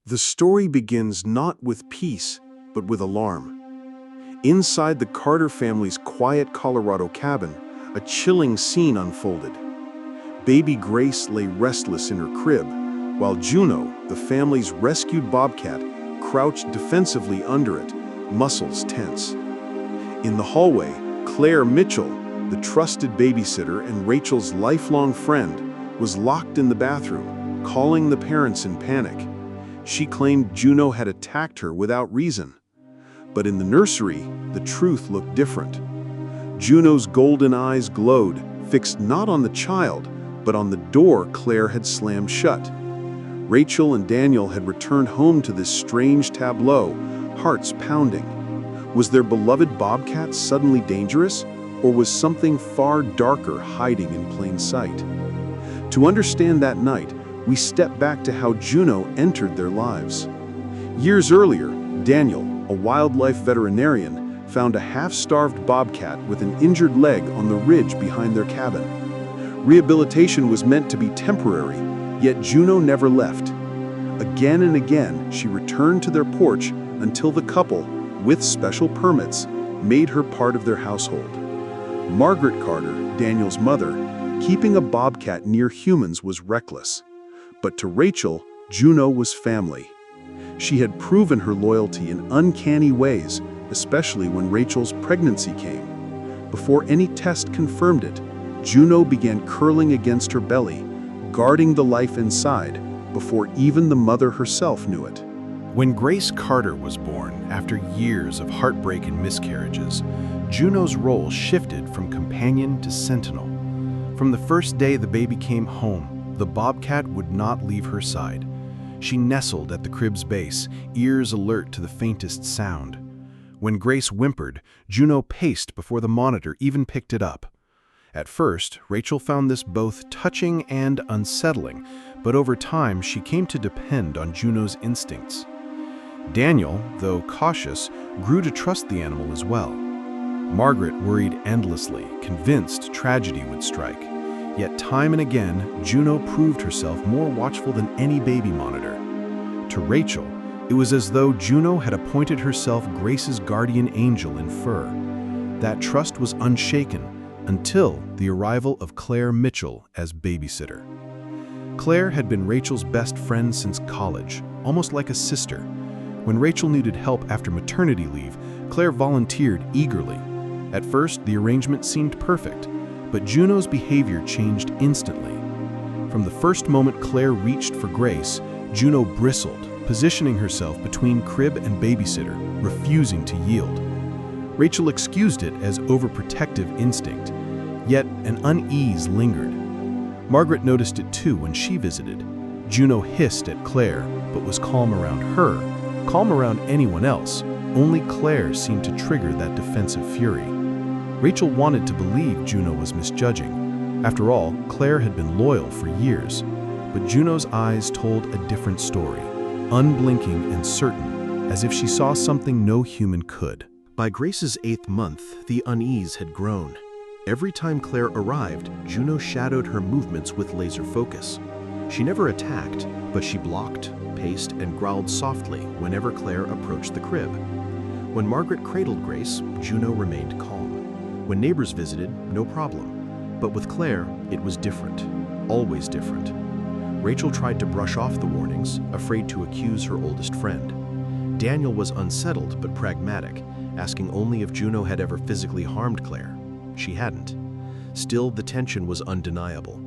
The story begins not with peace, but with alarm. Inside the Carter family's quiet Colorado cabin, a chilling scene unfolded. Baby Grace lay restless in her crib, while Juno, the family's rescued bobcat, crouched defensively under it, muscles tense. In the hallway, Claire Mitchell, the trusted babysitter and Rachel's lifelong friend, was locked in the bathroom, calling the parents in panic. She claimed Juno had attacked her without reason. But in the nursery, the truth looked different. Juno's golden eyes glowed, fixed not on the child, but on the door Claire had slammed shut. Rachel and Daniel had returned home to this strange tableau, hearts pounding. Was their beloved bobcat suddenly dangerous, or was something far darker hiding in plain sight? To understand that night, we step back to how Juno entered their lives. Years earlier, Daniel, a wildlife veterinarian, found a half-starved bobcat with an injured leg on the ridge behind their cabin. Rehabilitation was meant to be temporary, yet Juno never left. Again and again, she returned to their porch until the couple, with special permits, made her part of their household. Margaret Carter, Daniel's mother, keeping a bobcat near humans was reckless. But to Rachel, Juno was family. She had proven her loyalty in uncanny ways, especially when Rachel's pregnancy came. Before any test confirmed it, Juno began curling against her belly, guarding the life inside, before even the mother herself knew it. When Grace Carter was born, after years of heartbreak and miscarriages, Juno's role shifted from companion to sentinel. From the first day the baby came home, the bobcat would not leave her side. She nestled at the crib's base, ears alert to the faintest sound. When Grace whimpered, Juno paced before the monitor even picked it up. At first, Rachel found this both touching and unsettling, but over time she came to depend on Juno's instincts. Daniel, though cautious, grew to trust the animal as well. Margaret worried endlessly, convinced tragedy would strike. Yet time and again, Juno proved herself more watchful than any baby monitor. To Rachel, it was as though Juno had appointed herself Grace's guardian angel in fur. That trust was unshaken until the arrival of Claire Mitchell as babysitter. Claire had been Rachel's best friend since college, almost like a sister. When Rachel needed help after maternity leave, Claire volunteered eagerly. At first, the arrangement seemed perfect, but Juno's behavior changed instantly. From the first moment Claire reached for Grace, Juno bristled, positioning herself between crib and babysitter, refusing to yield. Rachel excused it as overprotective instinct, yet an unease lingered. Margaret noticed it too when she visited. Juno hissed at Claire, but was calm around her, calm around anyone else. Only Claire seemed to trigger that defensive fury. Rachel wanted to believe Juno was misjudging. After all, Claire had been loyal for years, but Juno's eyes told a different story, unblinking and certain, as if she saw something no human could. By Grace's 8th month, the unease had grown. Every time Claire arrived, Juno shadowed her movements with laser focus. She never attacked, but she blocked, paced, and growled softly whenever Claire approached the crib. When Margaret cradled Grace, Juno remained calm. When neighbors visited, no problem. But with Claire, it was different, always different. Rachel tried to brush off the warnings, afraid to accuse her oldest friend. Daniel was unsettled but pragmatic, asking only if Juno had ever physically harmed Claire. She hadn't. Still, the tension was undeniable.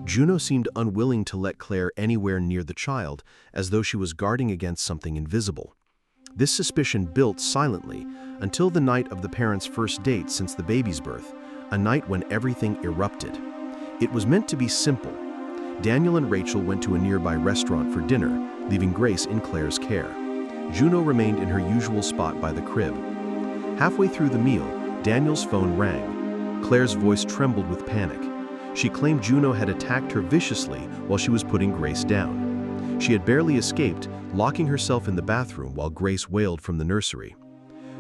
Juno seemed unwilling to let Claire anywhere near the child, as though she was guarding against something invisible. This suspicion built silently until the night of the parents' first date since the baby's birth, a night when everything erupted. It was meant to be simple. Daniel and Rachel went to a nearby restaurant for dinner, leaving Grace in Claire's care. Juno remained in her usual spot by the crib. Halfway through the meal, Daniel's phone rang. Claire's voice trembled with panic. She claimed Juno had attacked her viciously while she was putting Grace down. She had barely escaped, locking herself in the bathroom while Grace wailed from the nursery.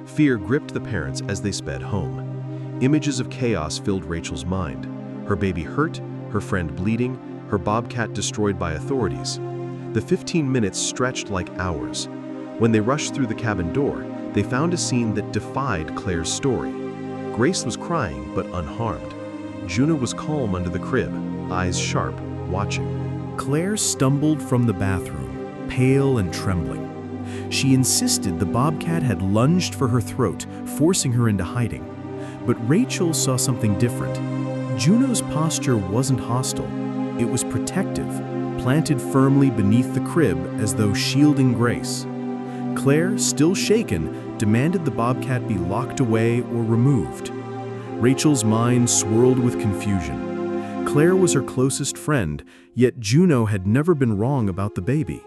Fear gripped the parents as they sped home. Images of chaos filled Rachel's mind. Her baby hurt, her friend bleeding, her bobcat destroyed by authorities. The 15 minutes stretched like hours. When they rushed through the cabin door, they found a scene that defied Claire's story. Grace was crying, but unharmed. Juno was calm under the crib, eyes sharp, watching. Claire stumbled from the bathroom, pale and trembling. She insisted the bobcat had lunged for her throat, forcing her into hiding. But Rachel saw something different. Juno's posture wasn't hostile. It was protective, planted firmly beneath the crib as though shielding Grace. Claire, still shaken, demanded the bobcat be locked away or removed. Rachel's mind swirled with confusion. Claire was her closest friend, yet Juno had never been wrong about the baby.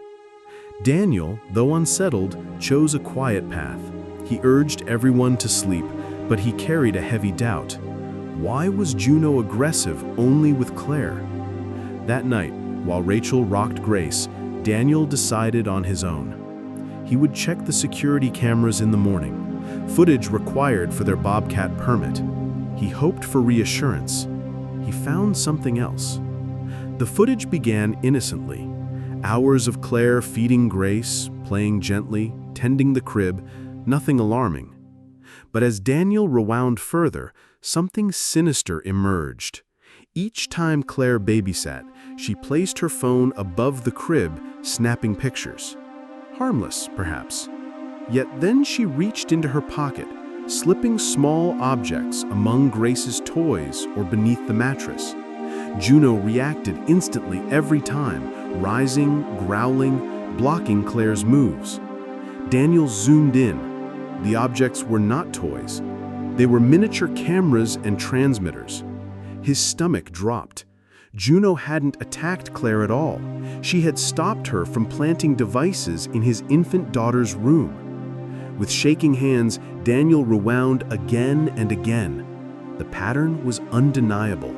Daniel, though unsettled, chose a quiet path. He urged everyone to sleep, but he carried a heavy doubt. Why was Juno aggressive only with Claire? That night, while Rachel rocked Grace, Daniel decided on his own. He would check the security cameras in the morning, footage required for their bobcat permit. He hoped for reassurance. He found something else. The footage began innocently. Hours of Claire feeding Grace, playing gently, tending the crib, nothing alarming. But as Daniel rewound further, something sinister emerged. Each time Claire babysat, she placed her phone above the crib, snapping pictures. Harmless, perhaps. Yet then she reached into her pocket, slipping small objects among Grace's toys or beneath the mattress. Juno reacted instantly every time, rising, growling, blocking Claire's moves. Daniel zoomed in. The objects were not toys. They were miniature cameras and transmitters. His stomach dropped. Juno hadn't attacked Claire at all. She had stopped her from planting devices in his infant daughter's room. With shaking hands, Daniel rewound again and again. The pattern was undeniable.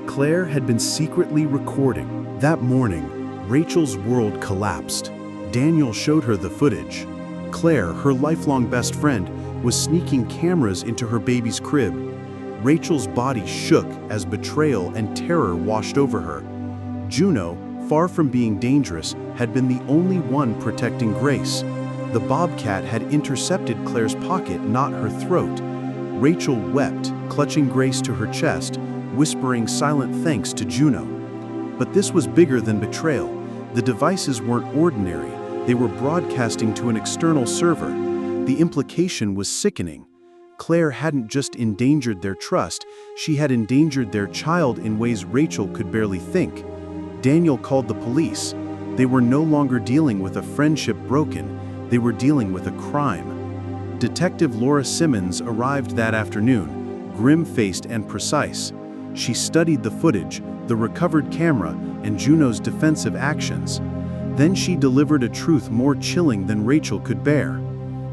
Claire had been secretly recording. That morning, Rachel's world collapsed. Daniel showed her the footage. Claire, her lifelong best friend, was sneaking cameras into her baby's crib. Rachel's body shook as betrayal and terror washed over her. Juno, far from being dangerous, had been the only one protecting Grace. The bobcat had intercepted Claire's pocket, not her throat. Rachel wept, clutching Grace to her chest, whispering silent thanks to Juno. But this was bigger than betrayal. The devices weren't ordinary. They were broadcasting to an external server. The implication was sickening. Claire hadn't just endangered their trust, she had endangered their child in ways Rachel could barely think. Daniel called the police. They were no longer dealing with a friendship broken, they were dealing with a crime. Detective Laura Simmons arrived that afternoon, grim-faced and precise. She studied the footage, the recovered camera, and Juno's defensive actions. Then she delivered a truth more chilling than Rachel could bear.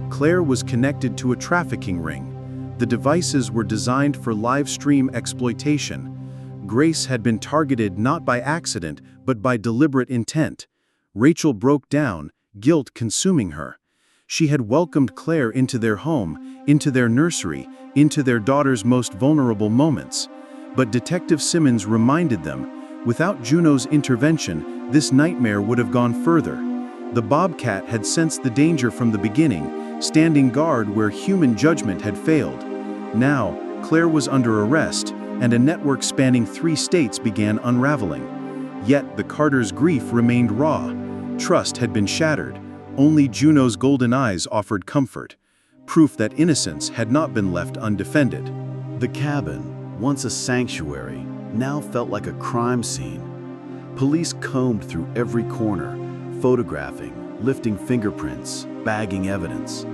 Claire was connected to a trafficking ring. The devices were designed for live stream exploitation. Grace had been targeted not by accident, but by deliberate intent. Rachel broke down, guilt consuming her. She had welcomed Claire into their home, into their nursery, into their daughter's most vulnerable moments. But Detective Simmons reminded them, without Juno's intervention, this nightmare would have gone further. The bobcat had sensed the danger from the beginning, standing guard where human judgment had failed. Now, Claire was under arrest, and a network spanning 3 states began unraveling. Yet the Carters' grief remained raw. Trust had been shattered. Only Juno's golden eyes offered comfort, proof that innocence had not been left undefended. The cabin, once a sanctuary, now felt like a crime scene. Police combed through every corner, photographing, lifting fingerprints, bagging evidence.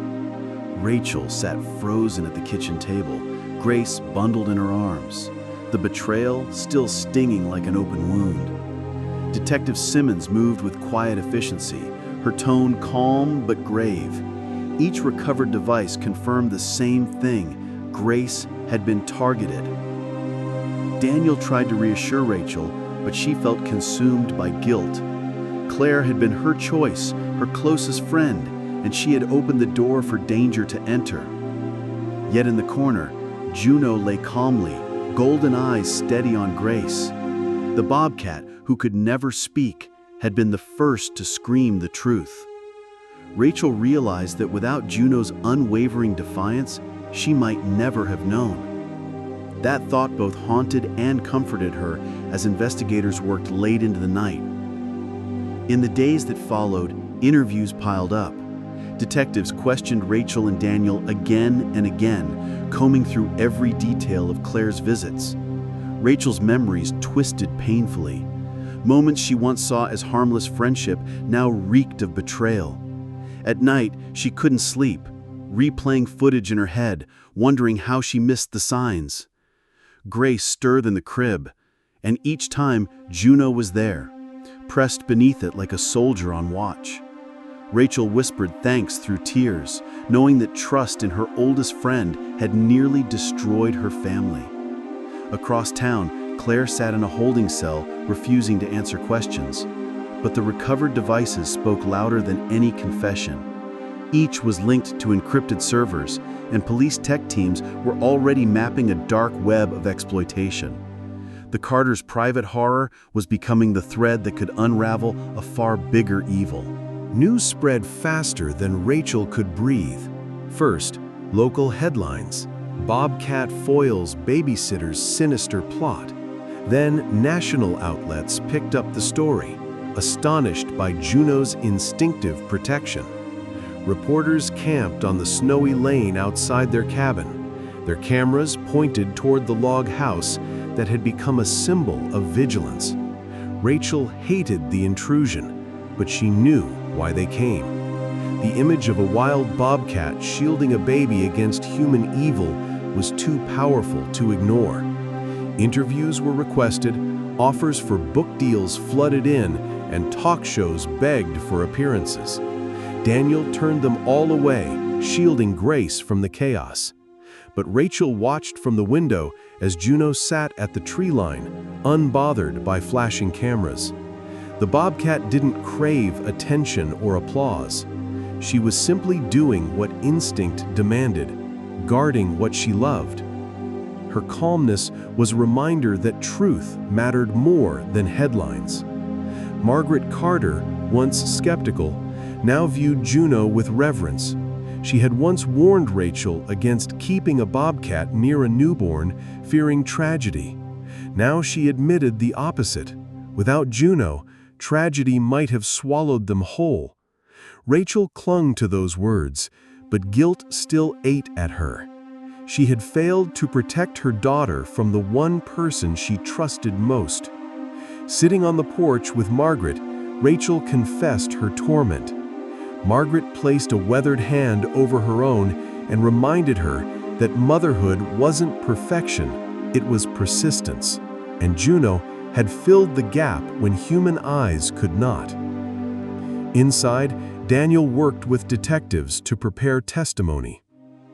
Rachel sat frozen at the kitchen table, Grace bundled in her arms, the betrayal still stinging like an open wound. Detective Simmons moved with quiet efficiency, her tone calm but grave. Each recovered device confirmed the same thing: Grace had been targeted. Daniel tried to reassure Rachel, but she felt consumed by guilt. Claire had been her choice, her closest friend, and she had opened the door for danger to enter. Yet in the corner, Juno lay calmly, golden eyes steady on Grace. The bobcat, who could never speak, had been the first to scream the truth. Rachel realized that without Juno's unwavering defiance, she might never have known. That thought both haunted and comforted her as investigators worked late into the night. In the days that followed, interviews piled up. Detectives questioned Rachel and Daniel again and again, combing through every detail of Claire's visits. Rachel's memories twisted painfully. Moments she once saw as harmless friendship now reeked of betrayal. At night, she couldn't sleep, replaying footage in her head, wondering how she missed the signs. Grace stirred in the crib, and each time Juno was there, pressed beneath it like a soldier on watch. Rachel whispered thanks through tears, knowing that trust in her oldest friend had nearly destroyed her family. Across town, Claire sat in a holding cell, refusing to answer questions. But the recovered devices spoke louder than any confession. Each was linked to encrypted servers, and police tech teams were already mapping a dark web of exploitation. The Carters' private horror was becoming the thread that could unravel a far bigger evil. News spread faster than Rachel could breathe. First, local headlines. Bobcat foils babysitter's sinister plot. Then, national outlets picked up the story, astonished by Juno's instinctive protection. Reporters camped on the snowy lane outside their cabin, their cameras pointed toward the log house that had become a symbol of vigilance. Rachel hated the intrusion, but she knew why they came. The image of a wild bobcat shielding a baby against human evil was too powerful to ignore. Interviews were requested, offers for book deals flooded in, and talk shows begged for appearances. Daniel turned them all away, shielding Grace from the chaos. But Rachel watched from the window as Juno sat at the tree line, unbothered by flashing cameras. The bobcat didn't crave attention or applause. She was simply doing what instinct demanded, guarding what she loved. Her calmness was a reminder that truth mattered more than headlines. Margaret Carter, once skeptical, now viewed Juno with reverence. She had once warned Rachel against keeping a bobcat near a newborn, fearing tragedy. Now she admitted the opposite. Without Juno, tragedy might have swallowed them whole. Rachel clung to those words, but guilt still ate at her. She had failed to protect her daughter from the one person she trusted most. Sitting on the porch with Margaret, Rachel confessed her torment. Margaret placed a weathered hand over her own and reminded her that motherhood wasn't perfection, it was persistence, and Juno had filled the gap when human eyes could not. Inside, Daniel worked with detectives to prepare testimony.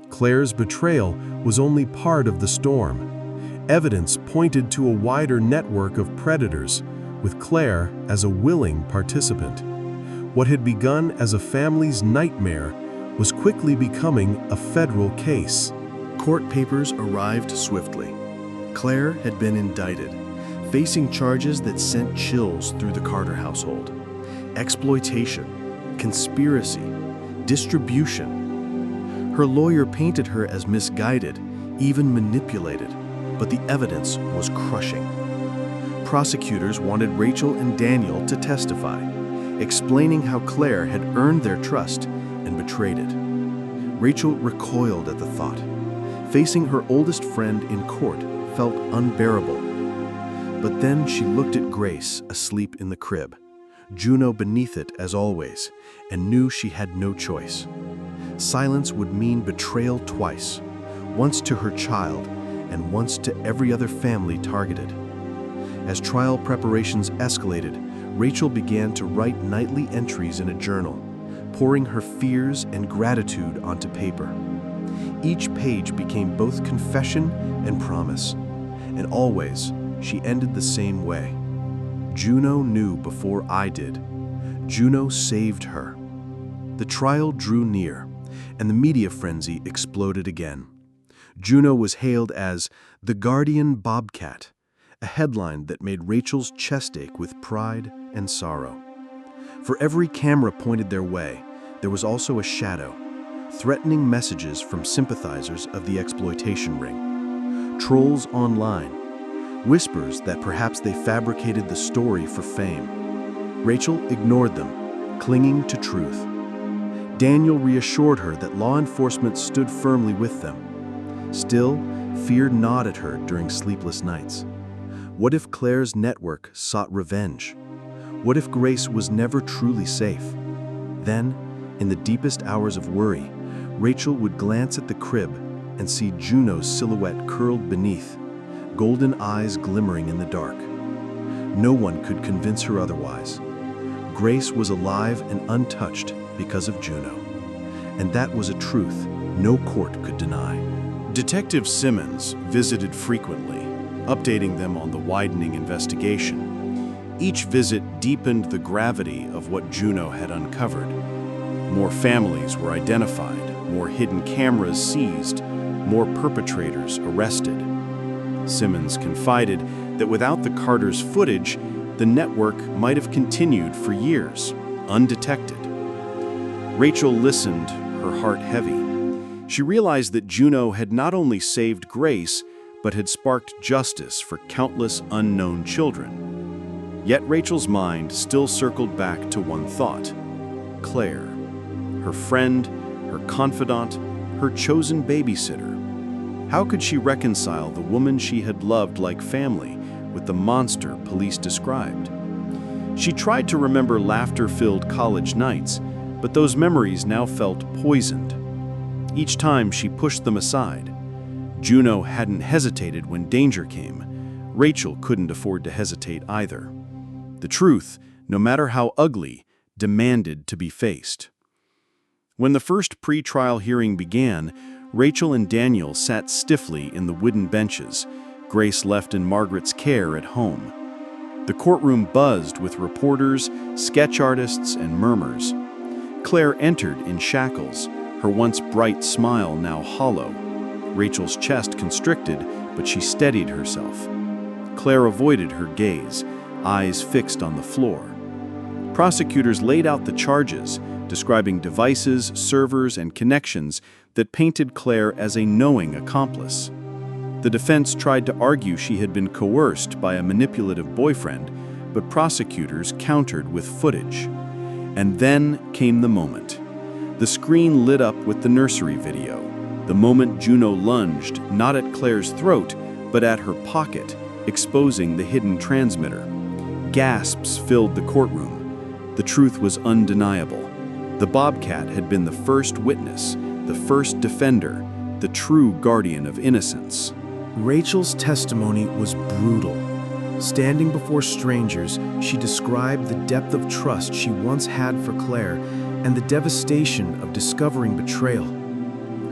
Claire's betrayal was only part of the storm. Evidence pointed to a wider network of predators, with Claire as a willing participant. What had begun as a family's nightmare was quickly becoming a federal case. Court papers arrived swiftly. Claire had been indicted, facing charges that sent chills through the Carter household. Exploitation, conspiracy, distribution. Her lawyer painted her as misguided, even manipulated, but the evidence was crushing. Prosecutors wanted Rachel and Daniel to testify, explaining how Claire had earned their trust and betrayed it. Rachel recoiled at the thought. Facing her oldest friend in court felt unbearable. But then she looked at Grace asleep in the crib, Juno beneath it as always, and knew she had no choice. Silence would mean betrayal twice, once to her child and once to every other family targeted. As trial preparations escalated, Rachel began to write nightly entries in a journal, pouring her fears and gratitude onto paper. Each page became both confession and promise, and always she ended the same way. Juno knew before I did. Juno saved her. The trial drew near, and the media frenzy exploded again. Juno was hailed as the Guardian Bobcat, a headline that made Rachel's chest ache with pride and sorrow. For every camera pointed their way, there was also a shadow, threatening messages from sympathizers of the exploitation ring. Trolls online, whispers that perhaps they fabricated the story for fame. Rachel ignored them, clinging to truth. Daniel reassured her that law enforcement stood firmly with them. Still, fear gnawed at her during sleepless nights. What if Claire's network sought revenge? What if Grace was never truly safe? Then, in the deepest hours of worry, Rachel would glance at the crib and see Juno's silhouette curled beneath, golden eyes glimmering in the dark. No one could convince her otherwise. Grace was alive and untouched because of Juno. And that was a truth no court could deny. Detective Simmons visited frequently, updating them on the widening investigation. Each visit deepened the gravity of what Juno had uncovered. More families were identified, more hidden cameras seized, more perpetrators arrested. Simmons confided that without the Carters' footage, the network might have continued for years, undetected. Rachel listened, her heart heavy. She realized that Juno had not only saved Grace, but had sparked justice for countless unknown children. Yet Rachel's mind still circled back to one thought: Claire, her friend, her confidant, her chosen babysitter. How could she reconcile the woman she had loved like family with the monster police described? She tried to remember laughter-filled college nights, but those memories now felt poisoned. Each time she pushed them aside. Juno hadn't hesitated when danger came. Rachel couldn't afford to hesitate either. The truth, no matter how ugly, demanded to be faced. When the first pre-trial hearing began, Rachel and Daniel sat stiffly in the wooden benches, Grace left in Margaret's care at home. The courtroom buzzed with reporters, sketch artists, and murmurs. Claire entered in shackles, her once bright smile now hollow. Rachel's chest constricted, but she steadied herself. Claire avoided her gaze, eyes fixed on the floor. Prosecutors laid out the charges, describing devices, servers, and connections that painted Claire as a knowing accomplice. The defense tried to argue she had been coerced by a manipulative boyfriend, but prosecutors countered with footage. And then came the moment. The screen lit up with the nursery video, the moment Juno lunged not at Claire's throat, but at her pocket, exposing the hidden transmitter. Gasps filled the courtroom. The truth was undeniable. The Bobcat had been the first witness, the first defender, the true guardian of innocence. Rachel's testimony was brutal. Standing before strangers, she described the depth of trust she once had for Claire and the devastation of discovering betrayal.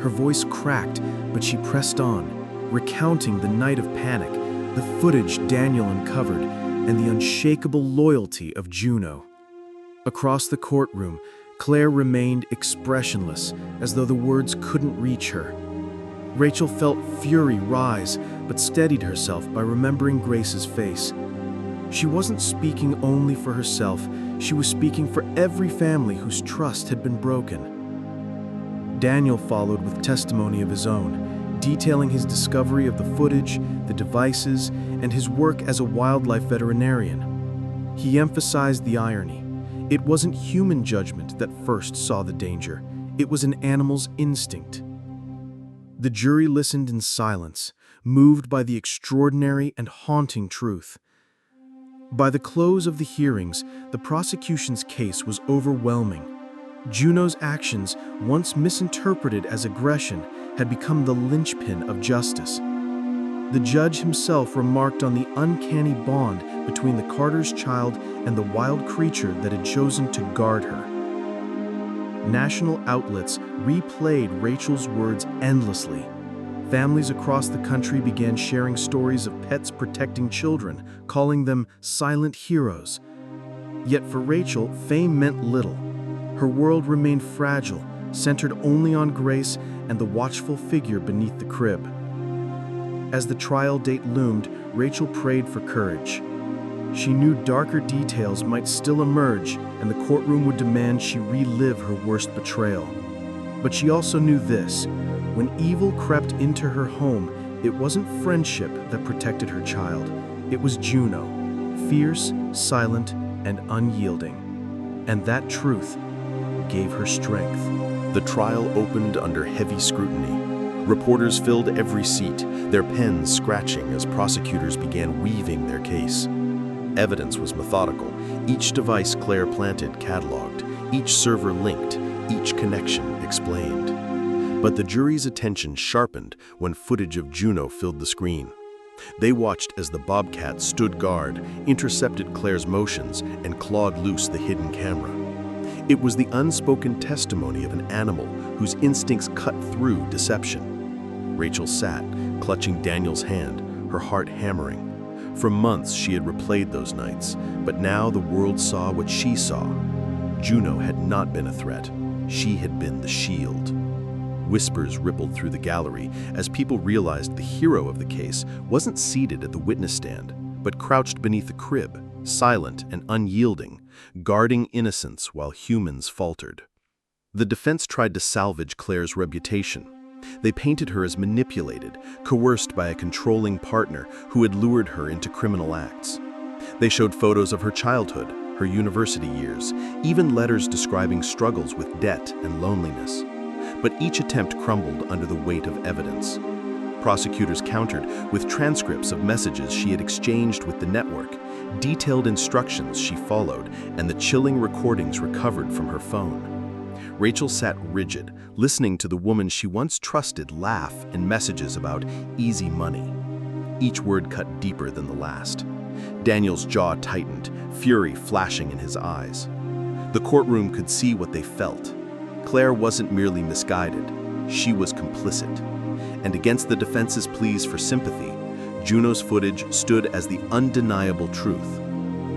Her voice cracked, but she pressed on, recounting the night of panic, the footage Daniel uncovered, and the unshakable loyalty of Juno. Across the courtroom, Claire remained expressionless, as though the words couldn't reach her. Rachel felt fury rise, but steadied herself by remembering Grace's face. She wasn't speaking only for herself, she was speaking for every family whose trust had been broken. Daniel followed with testimony of his own, detailing his discovery of the footage, the devices, and his work as a wildlife veterinarian. He emphasized the irony. It wasn't human judgment that first saw the danger, it was an animal's instinct. The jury listened in silence, moved by the extraordinary and haunting truth. By the close of the hearings, the prosecution's case was overwhelming. Juno's actions, once misinterpreted as aggression, had become the linchpin of justice. The judge himself remarked on the uncanny bond between the Carters' child and the wild creature that had chosen to guard her. National outlets replayed Rachel's words endlessly. Families across the country began sharing stories of pets protecting children, calling them silent heroes. Yet for Rachel, fame meant little. Her world remained fragile, centered only on Grace and the watchful figure beneath the crib. As the trial date loomed, Rachel prayed for courage. She knew darker details might still emerge, and the courtroom would demand she relive her worst betrayal. But she also knew this: when evil crept into her home, it wasn't friendship that protected her child. It was Juno, fierce, silent, and unyielding. And that truth gave her strength. The trial opened under heavy scrutiny. Reporters filled every seat, their pens scratching as prosecutors began weaving their case. Evidence was methodical. Each device Claire planted cataloged, each server linked, each connection explained. But the jury's attention sharpened when footage of Juno filled the screen. They watched as the Bobcat stood guard, intercepted Claire's motions, and clawed loose the hidden camera. It was the unspoken testimony of an animal whose instincts cut through deception. Rachel sat, clutching Daniel's hand, her heart hammering. For months she had replayed those nights, but now the world saw what she saw. Juno had not been a threat. She had been the shield. Whispers rippled through the gallery as people realized the hero of the case wasn't seated at the witness stand, but crouched beneath a crib, silent and unyielding, guarding innocence while humans faltered. The defense tried to salvage Claire's reputation. They painted her as manipulated, coerced by a controlling partner who had lured her into criminal acts. They showed photos of her childhood, her university years, even letters describing struggles with debt and loneliness. But each attempt crumbled under the weight of evidence. Prosecutors countered with transcripts of messages she had exchanged with the network, detailed instructions she followed, and the chilling recordings recovered from her phone. Rachel sat rigid, listening to the woman she once trusted laugh in messages about easy money. Each word cut deeper than the last. Daniel's jaw tightened, fury flashing in his eyes. The courtroom could see what they felt. Claire wasn't merely misguided, she was complicit. And against the defense's pleas for sympathy, Juno's footage stood as the undeniable truth.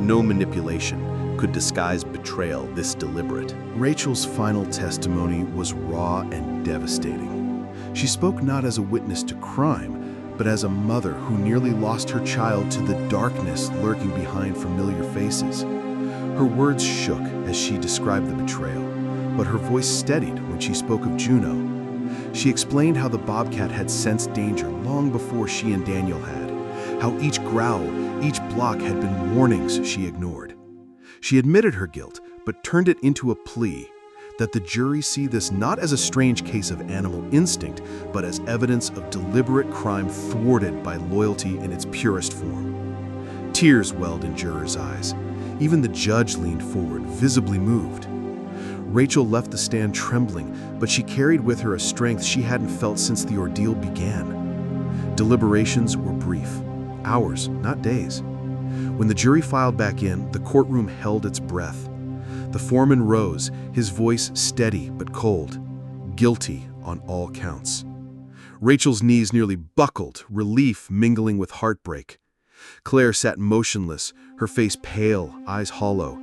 No manipulation could disguise betrayal this deliberate. Rachel's final testimony was raw and devastating. She spoke not as a witness to crime, but as a mother who nearly lost her child to the darkness lurking behind familiar faces. Her words shook as she described the betrayal, but her voice steadied when she spoke of Juno. She explained how the Bobcat had sensed danger long before she and Daniel had, how each growl, each block had been warnings she ignored. She admitted her guilt, but turned it into a plea that the jury see this not as a strange case of animal instinct, but as evidence of deliberate crime thwarted by loyalty in its purest form. Tears welled in jurors' eyes. Even the judge leaned forward, visibly moved. Rachel left the stand trembling, but she carried with her a strength she hadn't felt since the ordeal began. Deliberations were brief, hours, not days. When the jury filed back in, the courtroom held its breath. The foreman rose, his voice steady but cold, guilty on all counts. Rachel's knees nearly buckled, relief mingling with heartbreak. Claire sat motionless, her face pale, eyes hollow.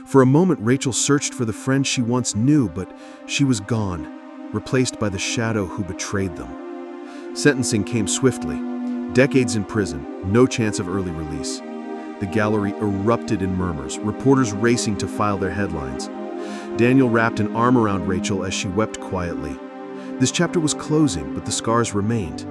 For a moment, Rachel searched for the friend she once knew, but she was gone, replaced by the shadow who betrayed them. Sentencing came swiftly. Decades in prison, no chance of early release. The gallery erupted in murmurs, reporters racing to file their headlines. Daniel wrapped an arm around Rachel as she wept quietly. This chapter was closing, but the scars remained.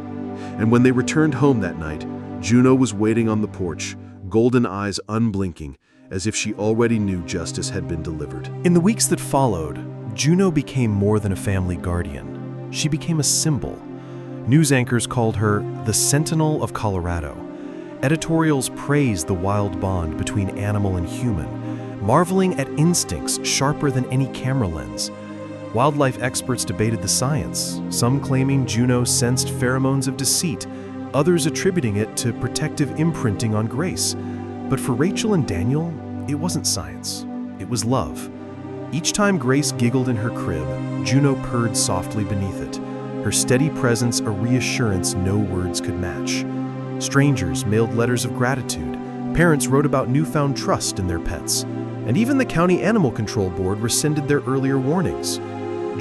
And when they returned home that night, Juno was waiting on the porch, golden eyes unblinking, as if she already knew justice had been delivered. In the weeks that followed, Juno became more than a family guardian. She became a symbol. News anchors called her the Sentinel of Colorado. Editorials praised the wild bond between animal and human, marveling at instincts sharper than any camera lens. Wildlife experts debated the science, some claiming Juno sensed pheromones of deceit, others attributing it to protective imprinting on Grace. But for Rachel and Daniel, it wasn't science, it was love. Each time Grace giggled in her crib, Juno purred softly beneath it, her steady presence a reassurance no words could match. Strangers mailed letters of gratitude, parents wrote about newfound trust in their pets, and even the County Animal Control Board rescinded their earlier warnings.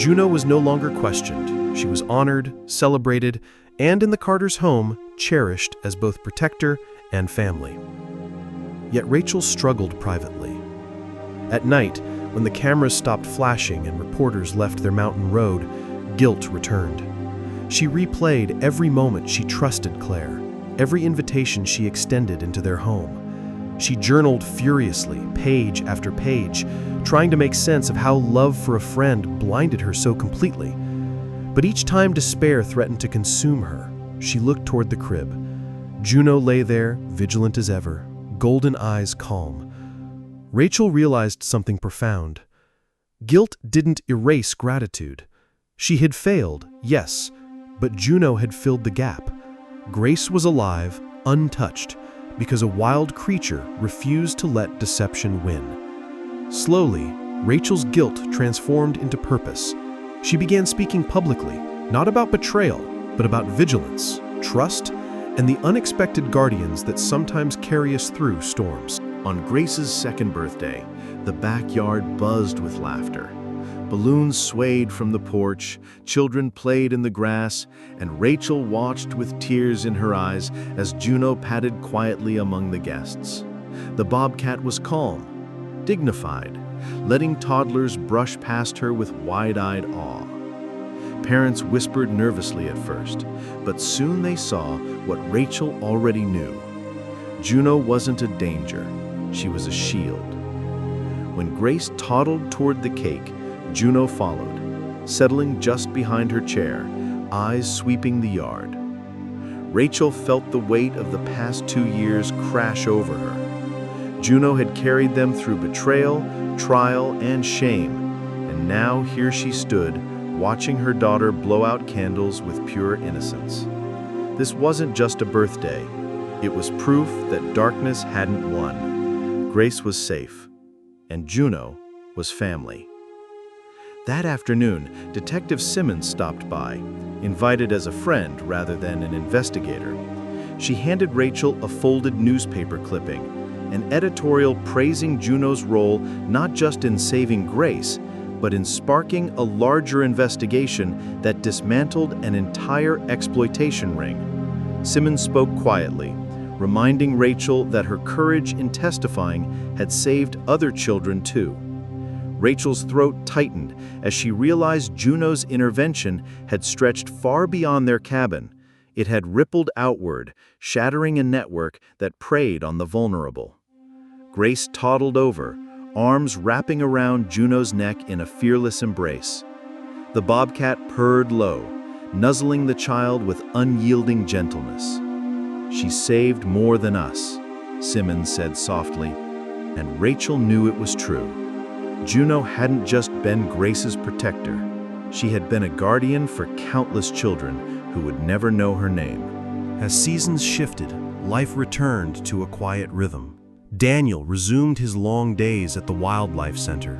Juno was no longer questioned. She was honored, celebrated, and in the Carters' home, cherished as both protector and family. Yet Rachel struggled privately. At night, when the cameras stopped flashing and reporters left their mountain road, guilt returned. She replayed every moment she trusted Claire, every invitation she extended into their home. She journaled furiously, page after page, trying to make sense of how love for a friend blinded her so completely. But each time despair threatened to consume her, she looked toward the crib. Juno lay there, vigilant as ever, golden eyes calm. Rachel realized something profound. Guilt didn't erase gratitude. She had failed, yes, but Juno had filled the gap. Grace was alive, untouched, because a wild creature refused to let deception win. Slowly, Rachel's guilt transformed into purpose. She began speaking publicly, not about betrayal, but about vigilance, trust, and the unexpected guardians that sometimes carry us through storms. On Grace's second birthday, the backyard buzzed with laughter. Balloons swayed from the porch, children played in the grass, and Rachel watched with tears in her eyes as Juno padded quietly among the guests. The bobcat was calm, dignified, letting toddlers brush past her with wide-eyed awe. Parents whispered nervously at first, but soon they saw what Rachel already knew. Juno wasn't a danger, she was a shield. When Grace toddled toward the cake, Juno followed, settling just behind her chair, eyes sweeping the yard. Rachel felt the weight of the past 2 years crash over her. Juno had carried them through betrayal, trial, and shame, and now here she stood, watching her daughter blow out candles with pure innocence. This wasn't just a birthday. It was proof that darkness hadn't won. Grace was safe, and Juno was family. That afternoon, Detective Simmons stopped by, invited as a friend rather than an investigator. She handed Rachel a folded newspaper clipping, an editorial praising Juno's role not just in saving Grace, but in sparking a larger investigation that dismantled an entire exploitation ring. Simmons spoke quietly, reminding Rachel that her courage in testifying had saved other children too. Rachel's throat tightened as she realized Juno's intervention had stretched far beyond their cabin. It had rippled outward, shattering a network that preyed on the vulnerable. Grace toddled over, arms wrapping around Juno's neck in a fearless embrace. The bobcat purred low, nuzzling the child with unyielding gentleness. "She saved more than us," Simmons said softly, and Rachel knew it was true. Juno hadn't just been Grace's protector. She had been a guardian for countless children who would never know her name. As seasons shifted, life returned to a quiet rhythm. Daniel resumed his long days at the Wildlife Center.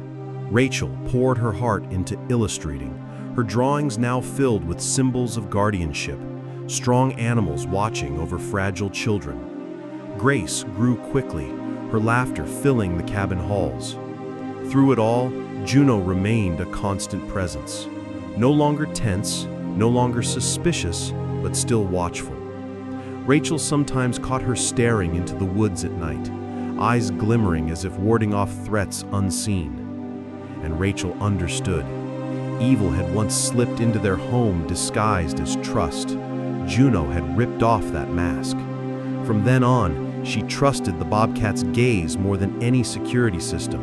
Rachel poured her heart into illustrating, her drawings now filled with symbols of guardianship, strong animals watching over fragile children. Grace grew quickly, her laughter filling the cabin halls. Through it all, Juno remained a constant presence. No longer tense, no longer suspicious, but still watchful. Rachel sometimes caught her staring into the woods at night, eyes glimmering as if warding off threats unseen. And Rachel understood. Evil had once slipped into their home disguised as trust. Juno had ripped off that mask. From then on, she trusted the bobcat's gaze more than any security system.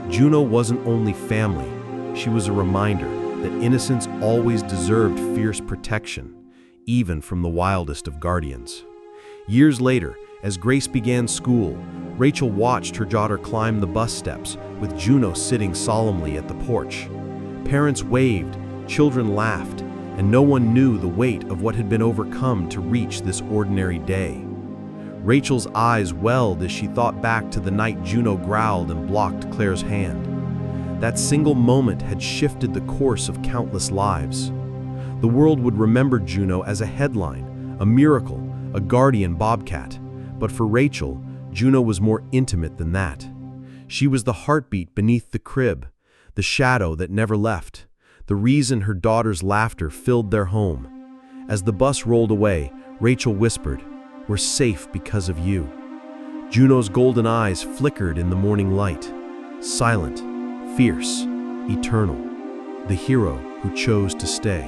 Juno wasn't only family, she was a reminder that innocence always deserved fierce protection, even from the wildest of guardians. Years later, as Grace began school, Rachel watched her daughter climb the bus steps, with Juno sitting solemnly at the porch. Parents waved, children laughed, and no one knew the weight of what had been overcome to reach this ordinary day. Rachel's eyes welled as she thought back to the night Juno growled and blocked Claire's hand. That single moment had shifted the course of countless lives. The world would remember Juno as a headline, a miracle, a guardian bobcat. But for Rachel, Juno was more intimate than that. She was the heartbeat beneath the crib, the shadow that never left, the reason her daughter's laughter filled their home. As the bus rolled away, Rachel whispered, "We're safe because of you." Juno's golden eyes flickered in the morning light. Silent, fierce, eternal. The hero who chose to stay.